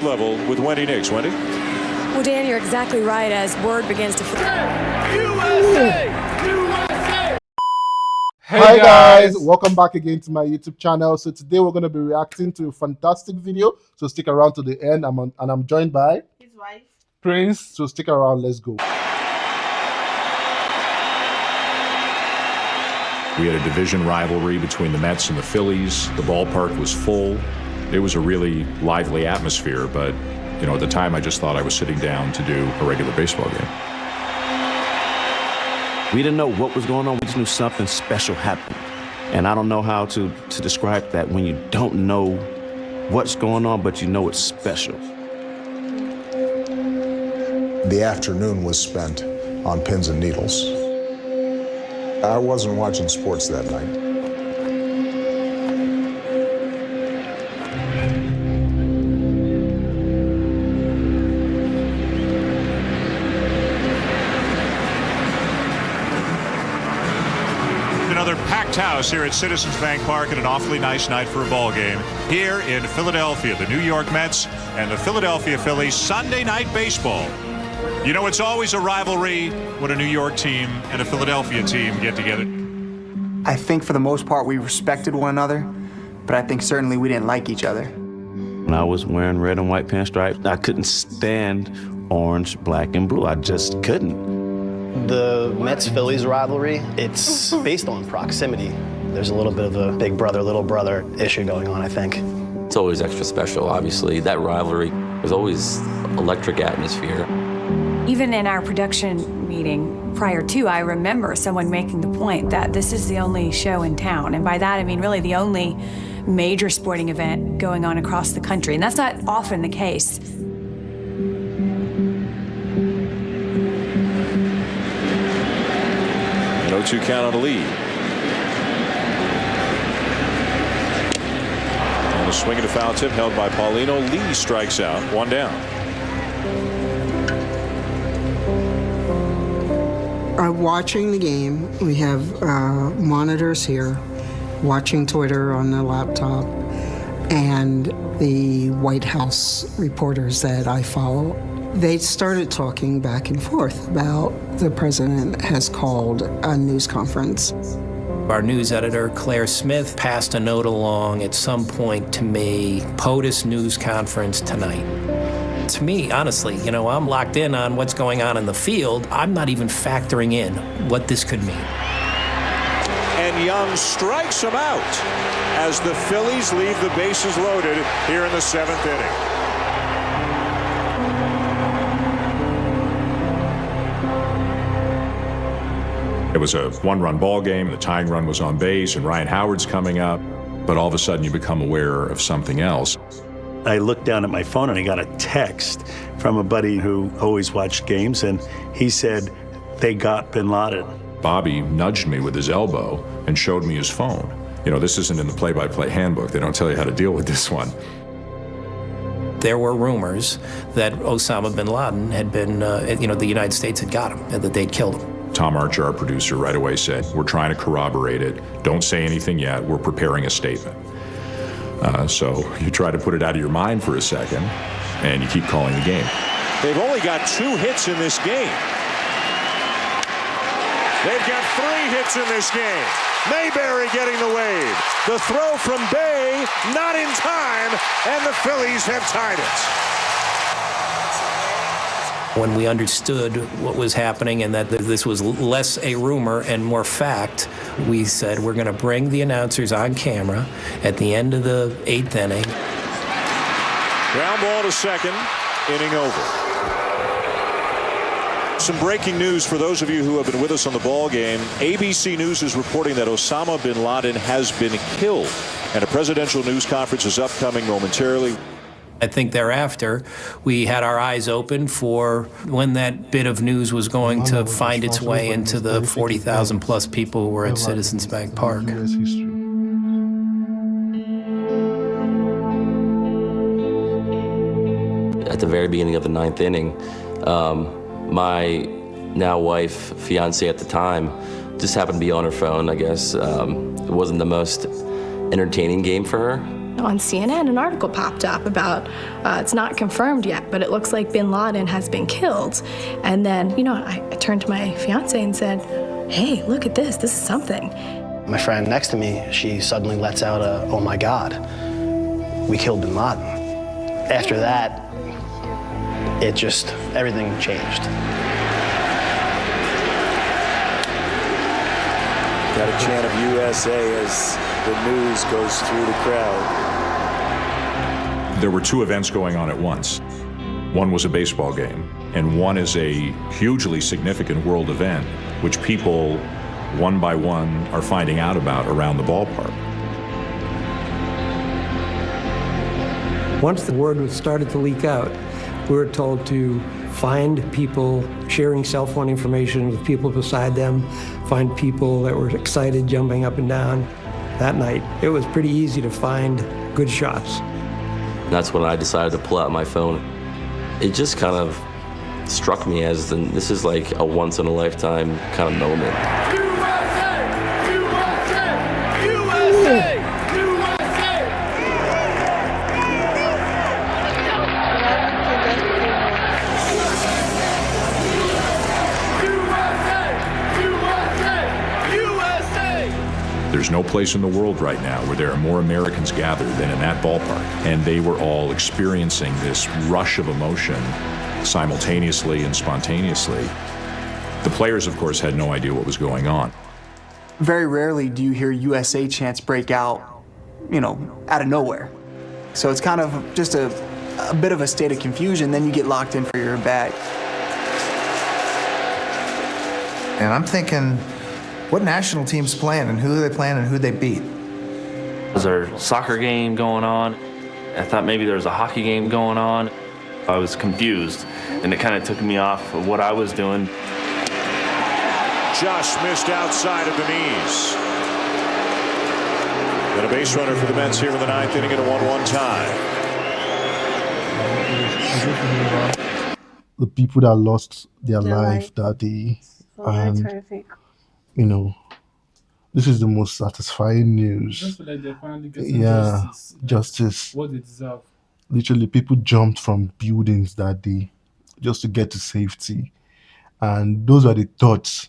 level with Wendy Nix. Wendy? Well, Dan, you're exactly right as word begins to... USA! USA! Hi guys, welcome back again to my YouTube channel. So today we're going to be reacting to a fantastic video. So stick around to the end. I'm joined by his wife, Prince. So stick around. Let's go. We had a division rivalry between the Mets and the Phillies. The ballpark was full. It was a really lively atmosphere, but you know, at the time I just thought I was sitting down to do a regular baseball game. We didn't know what was going on. We just knew something special happened. And I don't know how to describe that when you don't know what's going on, but you know it's special. The afternoon was spent on pins and needles. I wasn't watching sports that night. Another packed house here at Citizens Bank Park and an awfully nice night for a ball game here in Philadelphia. The New York Mets and the Philadelphia Phillies, Sunday night baseball. You know, it's always a rivalry when a New York team and a Philadelphia team get together. I think for the most part we respected one another, but I think certainly we didn't like each other. When I was wearing red and white pinstripes, I couldn't stand orange, black, and blue. I just couldn't. The Mets-Phillies rivalry, it's based on proximity. There's a little bit of a big brother, little brother issue going on, I think. It's always extra special, obviously. That rivalry was always electric atmosphere. Even in our production meeting prior to, I remember someone making the point that this is the only show in town. And by that, I mean really the only major sporting event going on across the country. And that's not often the case. An 0-2 count on the lead. On the swing and a foul tip held by Paulino. Lee strikes out. One down. watching the game. We have monitors here, watching Twitter on the laptop, and the White House reporters that I follow. They started talking back and forth about the president has called a news conference. Our news editor, Claire Smith, passed a note along at some point to me, POTUS news conference tonight. To me, honestly, you know, I'm locked in on what's going on in the field. I'm not even factoring in what this could mean. And Young strikes him out as the Phillies leave the bases loaded here in the 7th inning. It was a one-run ball game. The tying run was on base, and Ryan Howard's coming up. But all of a sudden, you become aware of something else. I looked down at my phone, and I got a text from a buddy who always watched games, and he said, they got Bin Laden. Bobby nudged me with his elbow and showed me his phone. You know, this isn't in the play-by-play handbook. They don't tell you how to deal with this one. There were rumors that Osama Bin Laden had been, you know, the United States had got him, and that they'd killed him. Tom Archer, our producer, right away said, we're trying to corroborate it. Don't say anything yet. We're preparing a statement. So you try to put it out of your mind for a second, and you keep calling the game. They've only got 2 hits in this game. They've got 3 hits in this game. Mayberry getting the wave. The throw from Bay, not in time, and the Phillies have tied it. When we understood what was happening and that this was less a rumor and more fact, we said we're going to bring the announcers on camera at the end of the 8th inning. Ground ball to second, inning over. Some breaking news for those of you who have been with us on the ball game. ABC News is reporting that Osama Bin Laden has been killed, and a presidential news conference is upcoming momentarily. I think thereafter, we had our eyes open for when that bit of news was going to find its way into the 40,000 plus people who were at Citizens Bank Park. At the very beginning of the 9th inning, my now wife, fiance at the time, just happened to be on her phone, I guess. It wasn't the most entertaining game for her. On CNN, an article popped up about, it's not confirmed yet, but it looks like Bin Laden has been killed. And then, you know, I turned to my fiance and said, hey, look at this is something. My friend next to me, she suddenly lets out a, oh my God, we killed Bin Laden. After that, it just, everything changed. Got a chant of USA as the news goes through the crowd. There were two events going on at once. One was a baseball game, and one is a hugely significant world event, which people, one by one, are finding out about around the ballpark. Once the word was started to leak out, we were told to find people sharing cell phone information with people beside them, find people that were excited, jumping up and down. That night, it was pretty easy to find good shots. That's when I decided to pull out my phone. It just kind of struck me as this is like a once-in-a-lifetime kind of moment. USA! USA! USA! There's no place in the world right now where there are more Americans gathered than in that ballpark. And they were all experiencing this rush of emotion simultaneously and spontaneously. The players, of course, had no idea what was going on. Very rarely do you hear USA chants break out, you know, out of nowhere. So it's kind of just a bit of a state of confusion, then you get locked in for your bag. And I'm thinking, what national team's playing and who they playing and who they beat? Was there a soccer game going on? I thought maybe there was a hockey game going on. I was confused, and it kind of took me off of what I was doing. Just missed outside of the knees. And a base runner for the Mets here in the ninth inning at a 1-1 tie. The people that lost their life that day. And, you know, this is the most satisfying news. Just like they're finally getting justice. What they deserve. Literally, people jumped from buildings that day just to get to safety. And those are the thoughts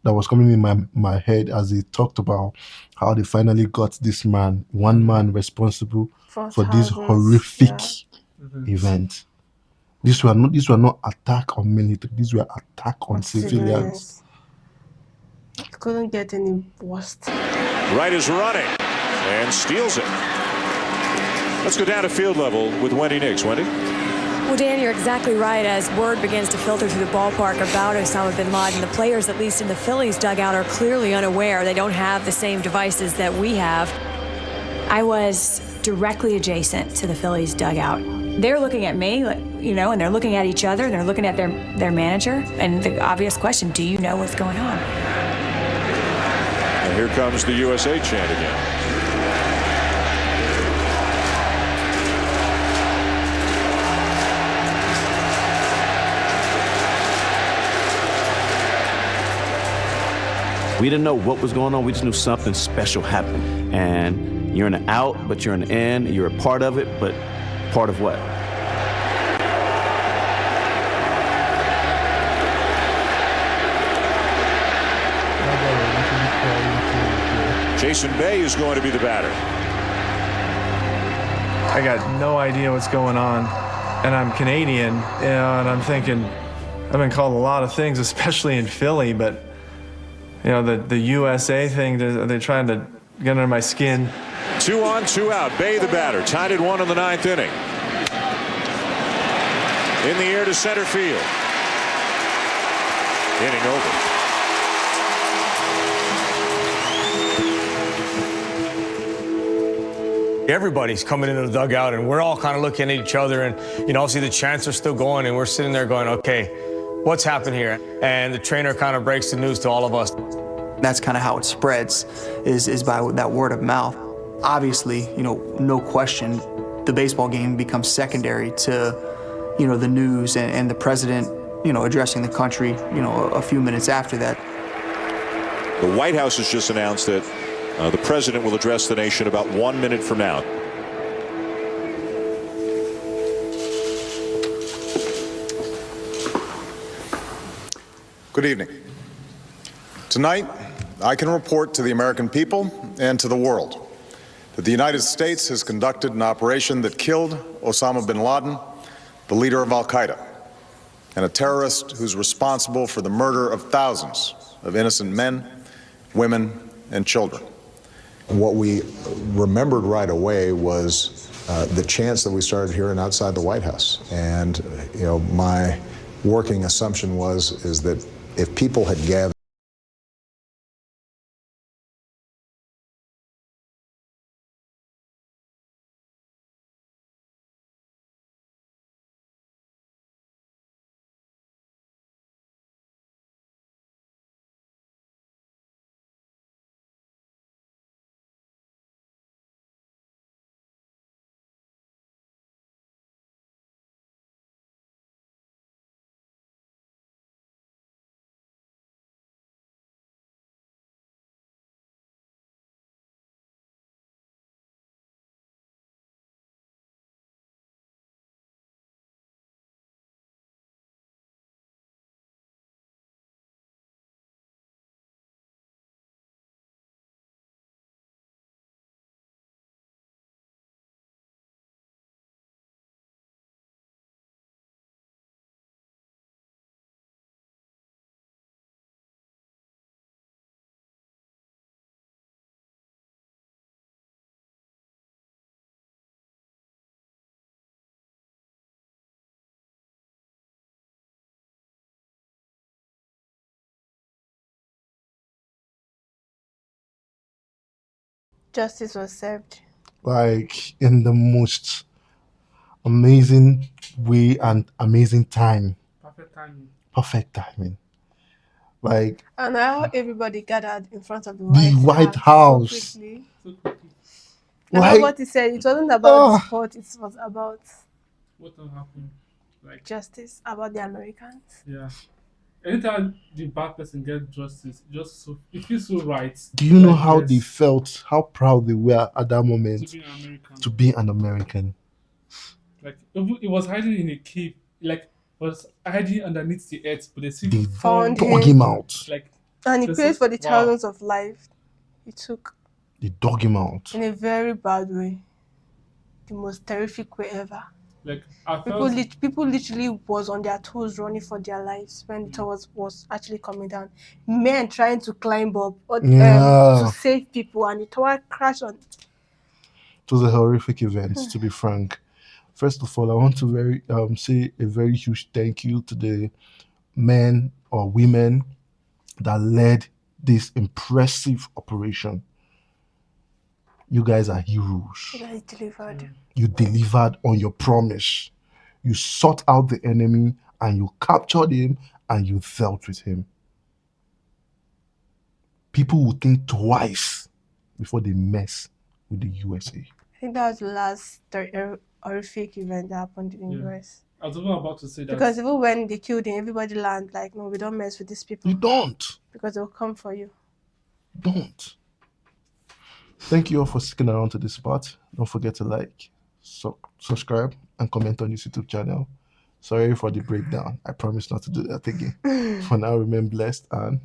that was coming in my head as they talked about how they finally got this man, one man responsible for this horrific event. These were not attack on military. These were attack on civilians. It couldn't get any worse. Right is running and steals it. Let's go down to field level with Wendy Nix. Wendy? Well, Dan, you're exactly right. As word begins to filter through the ballpark about Osama Bin Laden, the players, at least in the Phillies dugout, are clearly unaware. They don't have the same devices that we have. I was directly adjacent to the Phillies dugout. They're looking at me, you know, and they're looking at each other, and they're looking at their manager. And the obvious question, do you know what's going on? And here comes the USA chant again. We didn't know what was going on. We just knew something special happened. And you're in the out, but you're in the in. You're a part of it, but part of what? Jason Bay is going to be the batter. I got no idea what's going on, and I'm Canadian, and I'm thinking, I've been called a lot of things, especially in Philly, but you know, the USA thing, they're trying to get under my skin. 2 on, 2 out. Bay the batter, tied at 1 in the ninth inning. In the air to center field. Inning over. Everybody's coming into the dugout, and we're all kind of looking at each other, and you know, obviously the chants are still going, and we're sitting there going, okay, what's happened here? And the trainer kind of breaks the news to all of us. That's kind of how it spreads, is by that word of mouth. Obviously, you know, no question, the baseball game becomes secondary to, you know, the news and the president, you know, addressing the country, you know, a few minutes after that. The White House has just announced that the president will address the nation about 1 minute from now. Good evening. Tonight, I can report to the American people and to the world that the United States has conducted an operation that killed Osama Bin Laden, the leader of Al-Qaeda, and a terrorist who's responsible for the murder of thousands of innocent men, women, and children. What we remembered right away was the chants that we started hearing outside the White House. And, my working assumption is that if people had gathered Justice was served. Like in the most amazing way and amazing time. Perfect timing. Perfect timing. Like And how everybody gathered in front of the White House. so quickly. So And what he said, it wasn't about the sport, it was about what will happen? Like justice, about the Americans. yeah. Anytime the bad person gets justice, it feels so right. Do you know Like, how yes, they felt, how proud they were at that moment to be an American? to be an American? Like it was hiding in a cave, like was hiding underneath the earth, but they still They found dug him out. Like And he this paid is- for the wow. thousands of lives he took They dug him out. in a very bad way. The most terrific way ever. Like I People, felt people literally was on their toes running for their lives when the tower was actually coming down. Men trying to climb up to save people, and the tower crashed on. It was a horrific event, to be frank. First of all, I want to say a very huge thank you to the men or women that led this impressive operation. You guys are heroes. You guys delivered. You delivered on your promise. You sought out the enemy and you captured him and you dealt with him. People will think twice before they mess with the USA. I think that was the last horrific event that happened in the US. I was even about to say that Because even when they killed him, everybody learned, like, no, we don't mess with these people. You don't. Because they'll come for you. Don't. Thank you all for sticking around to this part. Don't forget to like, subscribe, and comment on this YouTube channel. Sorry for the breakdown. I promise not to do that again. For now, remain blessed and